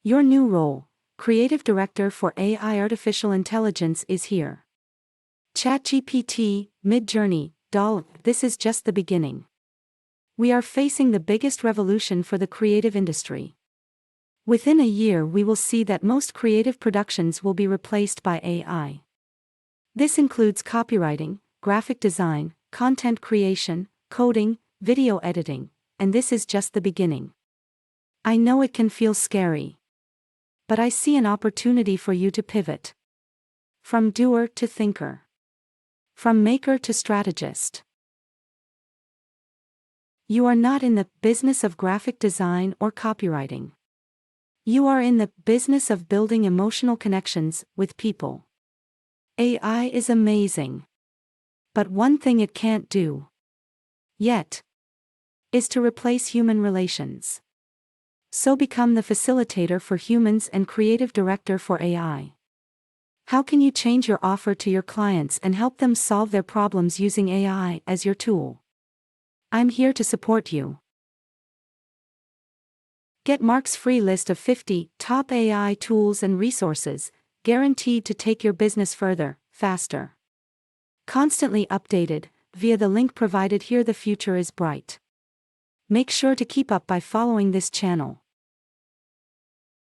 Your new role, Creative Director for AI Artificial Intelligence, is here. ChatGPT, Midjourney, Dall-E, this is just the beginning. We are facing the biggest revolution for the creative industry. Within a year, we will see that most creative productions will be replaced by AI. This includes copywriting, graphic design, content creation, coding, video editing, and this is just the beginning. I know it can feel scary, but I see an opportunity for you to pivot. From doer to thinker. From maker to strategist. You are not in the business of graphic design or copywriting. You are in the business of building emotional connections with people. AI is amazing. But one thing it can't do yet is to replace human relations. So become the facilitator for humans and creative director for AI. How can you change your offer to your clients and help them solve their problems using AI as your tool? I'm here to support you. Get Mark's free list of 50 top AI tools and resources, guaranteed to take your business further, faster. Constantly updated, via the link provided here. The future is bright. Make sure to keep up by following this channel.